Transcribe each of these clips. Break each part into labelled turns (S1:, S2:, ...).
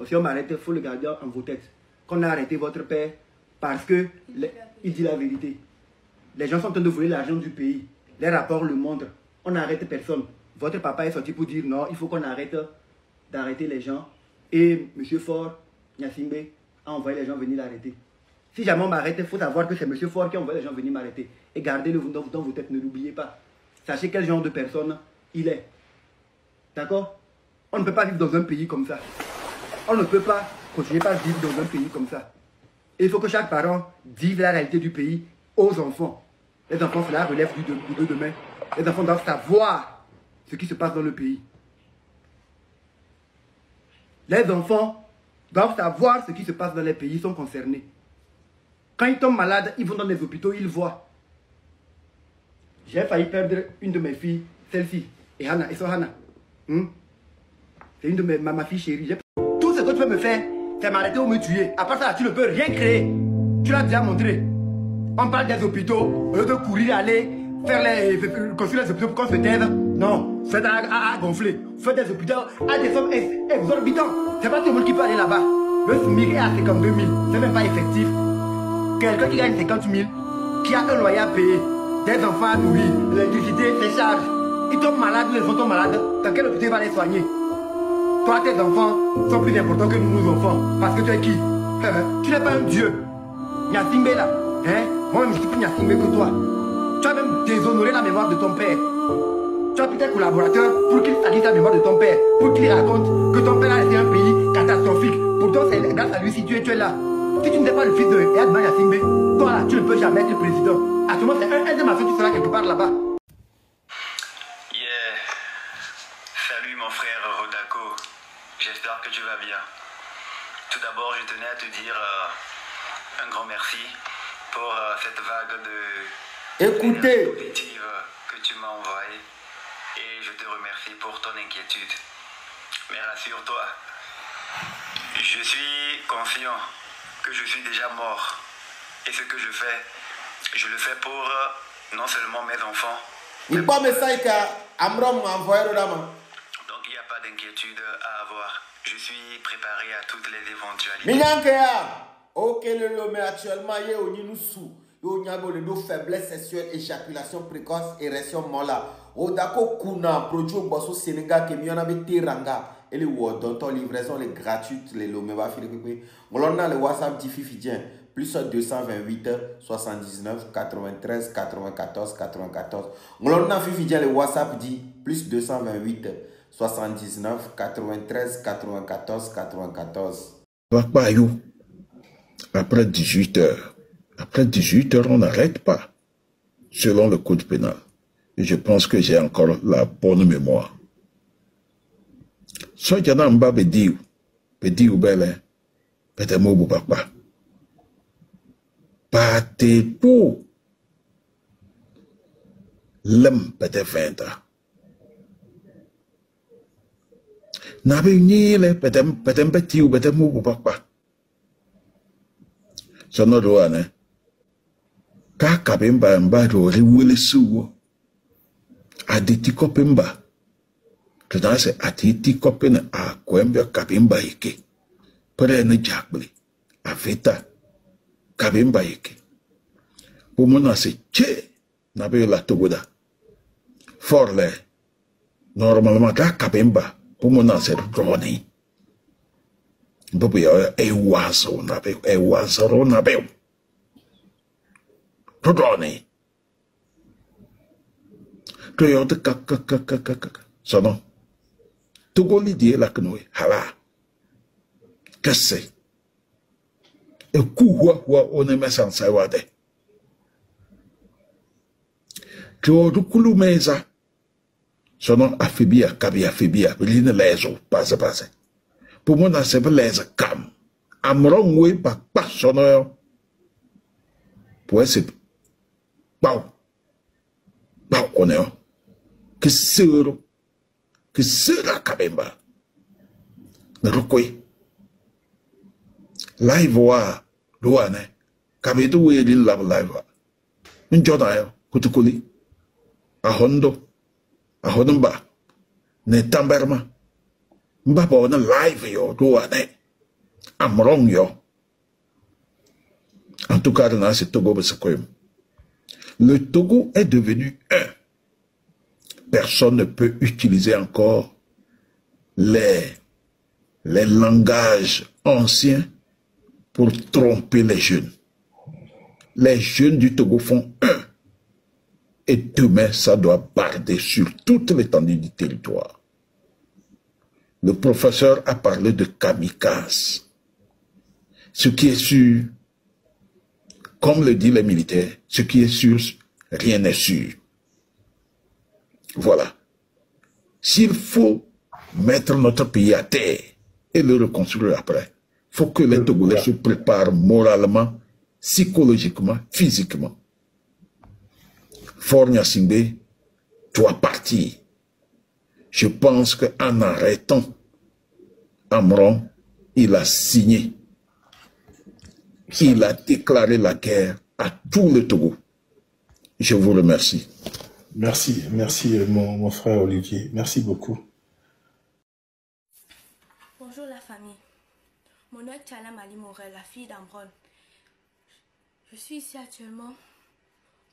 S1: Si on m'arrête, il faut le garder en vos têtes. Qu'on a arrêté votre père parce que il dit la vérité. Les gens sont en train de voler l'argent du pays. Les rapports le montrent. On n'arrête personne. Votre papa est sorti pour dire non, il faut qu'on arrête d'arrêter les gens. Et M. Ford, Nyasingbe, a envoyé les gens venir l'arrêter. Si jamais on m'arrête, il faut savoir que c'est M. Ford qui a envoyé les gens venir m'arrêter. Et gardez-le dans vos têtes, ne l'oubliez pas. Sachez quel genre de personne il est. D'accord? On ne peut pas vivre dans un pays comme ça. On ne peut pas continuer à vivre dans un pays comme ça. Et il faut que chaque parent dise la réalité du pays aux enfants. Les enfants, c'est la relève de demain. Les enfants doivent savoir ce qui se passe dans le pays. Les enfants doivent savoir ce qui se passe dans les pays, ils sont concernés. Quand ils tombent malades, ils vont dans les hôpitaux, ils voient. J'ai failli perdre une de mes filles, celle-ci, et Hannah, et son Hannah. C'est une de ma fille chérie. Tout ce que tu peux me faire, c'est m'arrêter ou me tuer. À part ça, tu ne peux rien créer. Tu l'as déjà montré. On parle des hôpitaux, de courir, aller, construire les hôpitaux pour qu'on se taise. Non, faites à gonfler. Faites des hôpitaux à des sommes exorbitantes. C'est pas tout le monde qui peut aller là-bas. Le SMIC est à 52 000. C'est même pas effectif. Quelqu'un qui gagne 50 000, qui a un loyer à payer, des enfants à nourrir, l'électricité, ses charges. Ils tombent malades, les enfants tombent malades. Dans quel hôpital va les soigner? Toi, tes enfants sont plus importants que nous, nos enfants. Parce que tu es qui? Tu n'es pas un dieu. Nyasingbe là. Moi, je suis plus Nyasingbe que toi. Tu as même déshonoré la mémoire de ton père. Tu as pris tes collaborateurs pour qu'ils salissent la mémoire de ton père. Pour qu'ils racontent que ton père a été un pays catastrophique. Pourtant, c'est grâce à lui si tu es là. Si tu n'es pas le fils de Yadman Nyasingbe, toi là, tu ne peux jamais être président. Actuellement, c'est un de ma soeur qui sera quelque part là-bas.
S2: Salut mon frère Rodako. J'espère que tu vas bien. Tout d'abord, je tenais à te dire un grand merci pour cette vague de positive que tu m'as envoyée. Et je te remercie pour ton inquiétude. Mais rassure-toi, je suis conscient que je suis déjà mort. Et ce que je le fais pour non seulement mes enfants. Donc il n'y a pas d'inquiétude à avoir. Je suis préparé à toutes les éventualités.
S3: Ok, mais actuellement, il y a une faiblesse sexuelle, éjaculation précoce, érection mola. Odako kuna, produit au Bosso Sénégal, qui est en avec Teranga. Et les Wodonton, livraison les gratuite, les Lomeba Philippe. On a le WhatsApp diffusien, plus 228 79 93 94 94. On a Fifidien le WhatsApp dit plus 228 79 93 94 94.
S4: Après 18 heures. Après 18 heures, on n'arrête pas. Selon le code pénal. Et je pense que j'ai encore la bonne mémoire. Soit il y en a un bas, bediou belle, peut-être mot papa. Pas tes pour. L'homme peut-être 20 ans. N'avez ni le peut-être petit ou peut-être mot papa. Sono douane. Kaka bemba mba rori wele suwo. Aditi kopemba. Tena se atiti kopena a kwembe kabemba ike. Pere ne jakbli. Aveta kabemba ike. Umona se che na be la togoda. Forle. Normalement ka kabemba. Umona se droni. Bobo ya ewaso na be ewaso na be. Droni. Toyo de kaka. Sono. Togo l'idée la knoe hala. Qu'est-ce? Et kuwa on est sans savoir. Tu kulu meza. Sono afibia kabia afibia. Beline lezo passe. Pour moi, c'est pas les cam. Amron, oui, pas sonore. Pour essayer. Bon, on est. Que sera Kabemba. Le recoy. Live wa, douane. Kabetu, oui, il lave live. Une journée, Kutukuli. A Hondo. A Honumba. Ne Tamberma. Mbabo na live yo douane. Amrong yo. En tout cas, dans ce Togo, le Togo est devenu un. Personne ne peut utiliser encore les langages anciens pour tromper les jeunes. Les jeunes du Togo font un. Et demain, ça doit barder sur toute l'étendue du territoire. Le professeur a parlé de kamikaze. Ce qui est sûr, comme le disent les militaires, ce qui est sûr, rien n'est sûr. Voilà. S'il faut mettre notre pays à terre et le reconstruire après, il faut que les Togolais se préparent moralement, psychologiquement, physiquement. Fornia Singbe doit partir. Je pense qu'en arrêtant Amron, il a signé. Il a déclaré la guerre à tout le Togo. Je vous remercie.
S5: Merci, merci mon frère Olivier. Merci beaucoup.
S6: Bonjour la famille. Mon nom est Tchala Mali Morel, la fille d'Amron. Je suis ici actuellement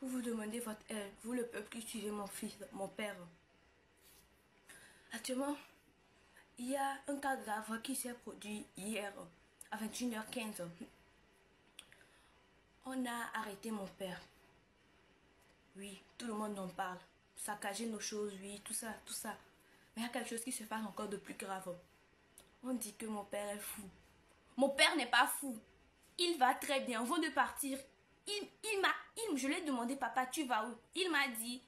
S6: pour vous demander votre aide, vous le peuple qui suivez mon fils, mon père. Actuellement, il y a un cas grave qui s'est produit hier à 21h15. On a arrêté mon père. Oui, tout le monde en parle. Saccager nos choses, oui, tout ça, tout ça. Mais il y a quelque chose qui se passe encore de plus grave. On dit que mon père est fou. Mon père n'est pas fou. Il va très bien. Avant de partir, je lui ai demandé, papa, tu vas où? Il m'a dit,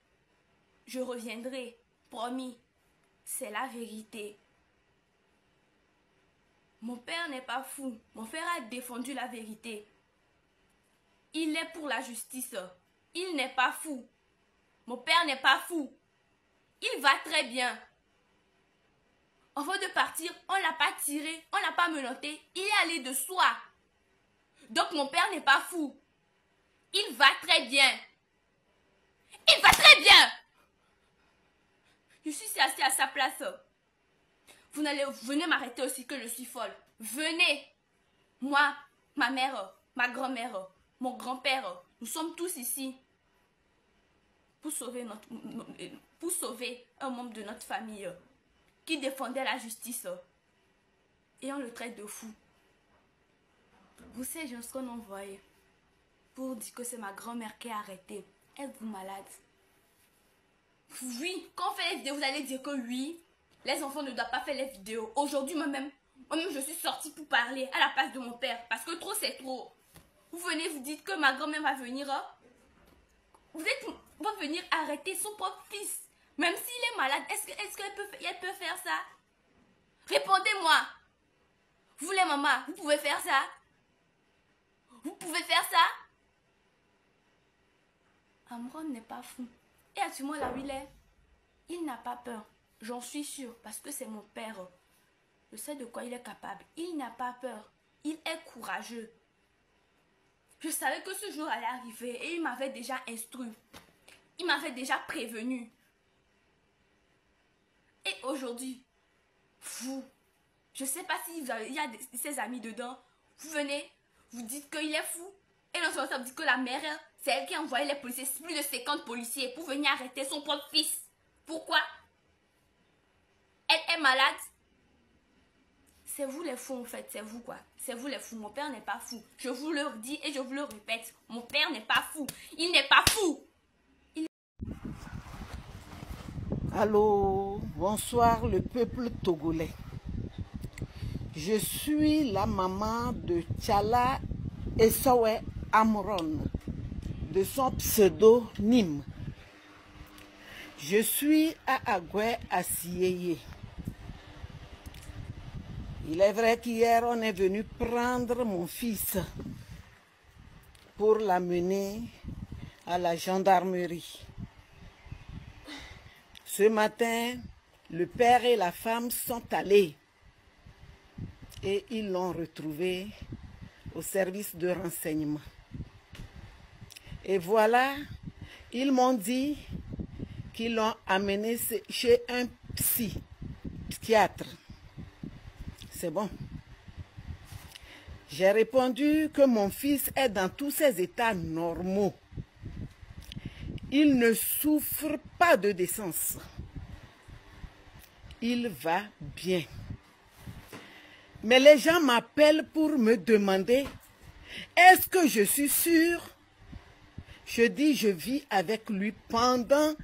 S6: je reviendrai. Promis. C'est la vérité. Mon père n'est pas fou. Mon père a défendu la vérité. Il est pour la justice. Il n'est pas fou. Mon père n'est pas fou. Il va très bien. Avant de partir, on ne l'a pas tiré, on ne l'a pas menotté. Il est allé de soi. Donc mon père n'est pas fou. Il va très bien. Il va très bien. Je suis assis à sa place. Venez m'arrêter aussi que je suis folle. Venez. Moi, ma mère, ma grand-mère, mon grand-père, nous sommes tous ici pour sauver un membre de notre famille qui défendait la justice. Et on le traite de fou. Vous savez ce qu'on envoyait pour dire que c'est ma grand-mère qui est arrêtée. Êtes-vous malade? Oui, quand on fait les vidéos, vous allez dire que oui, les enfants ne doivent pas faire les vidéos. Aujourd'hui, moi-même, je suis sortie pour parler à la place de mon père. Parce que trop, c'est trop. Vous venez, vous dites que ma grand-mère va venir. Va venir arrêter son propre fils. Même s'il est malade, est-ce qu'elle peut faire ça? Répondez-moi. Vous les mamans, vous pouvez faire ça? Vous pouvez faire ça? Amron n'est pas fou. Et actuellement là où il n'a pas peur. J'en suis sûre parce que c'est mon père. Je sais de quoi il est capable. Il n'a pas peur. Il est courageux. Je savais que ce jour allait arriver et il m'avait déjà instruit. Il m'avait déjà prévenu. Et aujourd'hui, vous, je ne sais pas s'il y a ses amis dedans, vous venez, vous dites qu'il est fou. Et non seulement ça, vous dites que la mère, c'est elle qui a envoyé les policiers, plus de 50 policiers pour venir arrêter son propre fils. Pourquoi? Elle est malade. C'est vous les fous en fait, c'est vous quoi. C'est vous les fous, mon père n'est pas fou. Je vous le dis et je vous le répète, mon père n'est pas fou. Il n'est pas fou.
S7: Allô, bonsoir le peuple togolais. Je suis la maman de Tchala Esawe Amron, de son pseudonyme. Je suis à Agoué Asieye. Il est vrai qu'hier on est venu prendre mon fils pour l'amener à la gendarmerie. Ce matin, le père et la femme sont allés et ils l'ont retrouvé au service de renseignement. Et voilà, ils m'ont dit qu'ils l'ont amené chez un psychiatre. c'est bon. J'ai répondu que mon fils est dans tous ses états normaux. Il ne souffre pas de décence. Il va bien. Mais les gens m'appellent pour me demander, est-ce que je suis sûre? Je dis, je vis avec lui pendant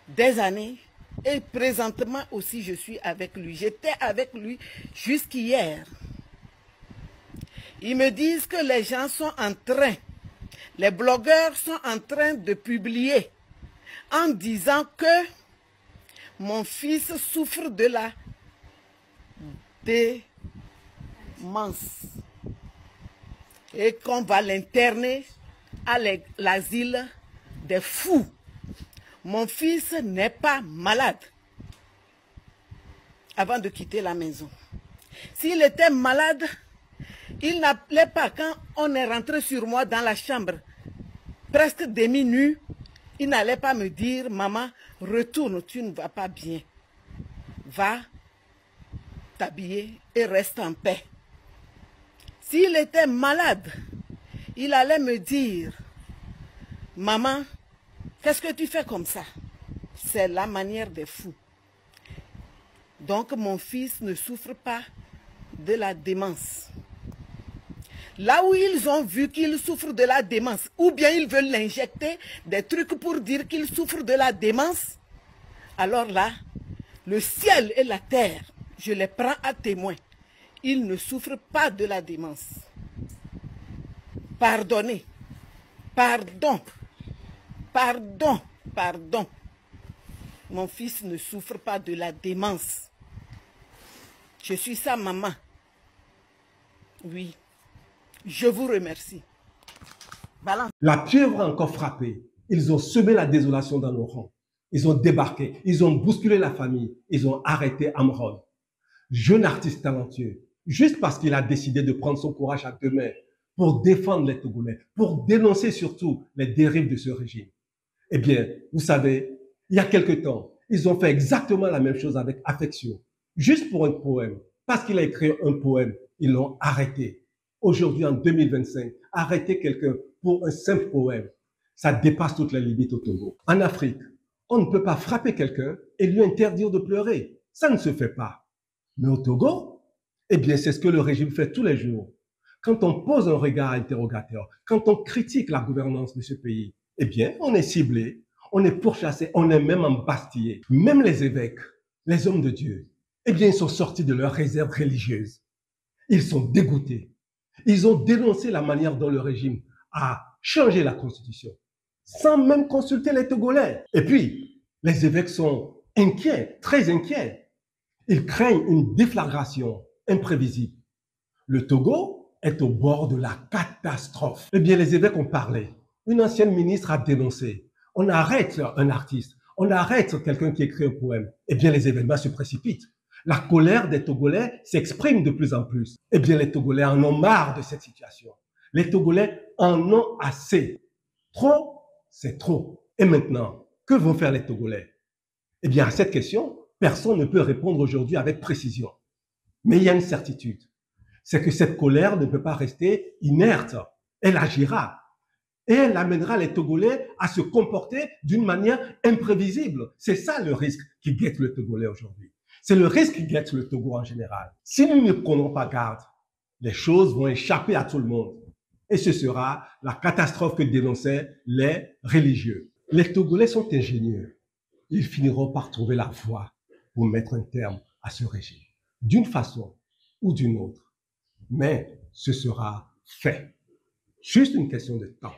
S7: des années et présentement aussi je suis avec lui. J'étais avec lui jusqu'hier. Ils me disent que les gens sont en train, les blogueurs sont en train de publier en disant que mon fils souffre de la démence et qu'on va l'interner à l'asile des fous. Mon fils n'est pas malade avant de quitter la maison. S'il était malade, il n'appelait pas quand on est rentré sur moi dans la chambre, presque demi-nu. Il n'allait pas me dire, maman, retourne, tu ne vas pas bien. Va t'habiller et reste en paix. S'il était malade, il allait me dire, maman, qu'est-ce que tu fais comme ça? C'est la manière des fous. Donc mon fils ne souffre pas de la démence. Là où ils ont vu qu'il souffre de la démence, ou bien ils veulent l'injecter des trucs pour dire qu'il souffre de la démence, alors là, le ciel et la terre, je les prends à témoin. Il ne souffre pas de la démence. Pardonnez. Pardon. Pardon. Pardon. Mon fils ne souffre pas de la démence. Je suis sa maman. Oui. Je vous remercie. Balance.
S8: La pieuvre a encore frappé. Ils ont semé la désolation dans nos rangs. Ils ont débarqué. Ils ont bousculé la famille. Ils ont arrêté Amron. Jeune artiste talentueux. Juste parce qu'il a décidé de prendre son courage à deux mains pour défendre les Togolais, pour dénoncer surtout les dérives de ce régime. Eh bien, vous savez, il y a quelque temps, ils ont fait exactement la même chose avec Affection. Juste pour un poème. Parce qu'il a écrit un poème, ils l'ont arrêté. Aujourd'hui, en 2025, arrêter quelqu'un pour un simple poème, ça dépasse toutes les limites au Togo. En Afrique, on ne peut pas frapper quelqu'un et lui interdire de pleurer. Ça ne se fait pas. Mais au Togo, eh bien, c'est ce que le régime fait tous les jours. Quand on pose un regard interrogateur, quand on critique la gouvernance de ce pays, eh bien, on est ciblé, on est pourchassé, on est même embastillé. Même les évêques, les hommes de Dieu, eh bien, ils sont sortis de leur réserve religieuse. Ils sont dégoûtés. Ils ont dénoncé la manière dont le régime a changé la constitution, sans même consulter les Togolais. Et puis, les évêques sont inquiets, très inquiets. Ils craignent une déflagration imprévisible. Le Togo est au bord de la catastrophe. Eh bien, les évêques ont parlé. Une ancienne ministre a dénoncé. On arrête un artiste, on arrête quelqu'un qui écrit un poème. Eh bien, les événements se précipitent. La colère des Togolais s'exprime de plus en plus. Eh bien, les Togolais en ont marre de cette situation. Les Togolais en ont assez. Trop, c'est trop. Et maintenant, que vont faire les Togolais? Eh bien, à cette question, personne ne peut répondre aujourd'hui avec précision. Mais il y a une certitude. C'est que cette colère ne peut pas rester inerte. Elle agira. Et elle amènera les Togolais à se comporter d'une manière imprévisible. C'est ça le risque qui guette le Togolais aujourd'hui. C'est le risque qui guette le Togo en général. Si nous ne prenons pas garde, les choses vont échapper à tout le monde. Et ce sera la catastrophe que dénonçaient les religieux. Les Togolais sont ingénieux. Ils finiront par trouver la voie pour mettre un terme à ce régime, d'une façon ou d'une autre. Mais ce sera fait. Juste une question de temps.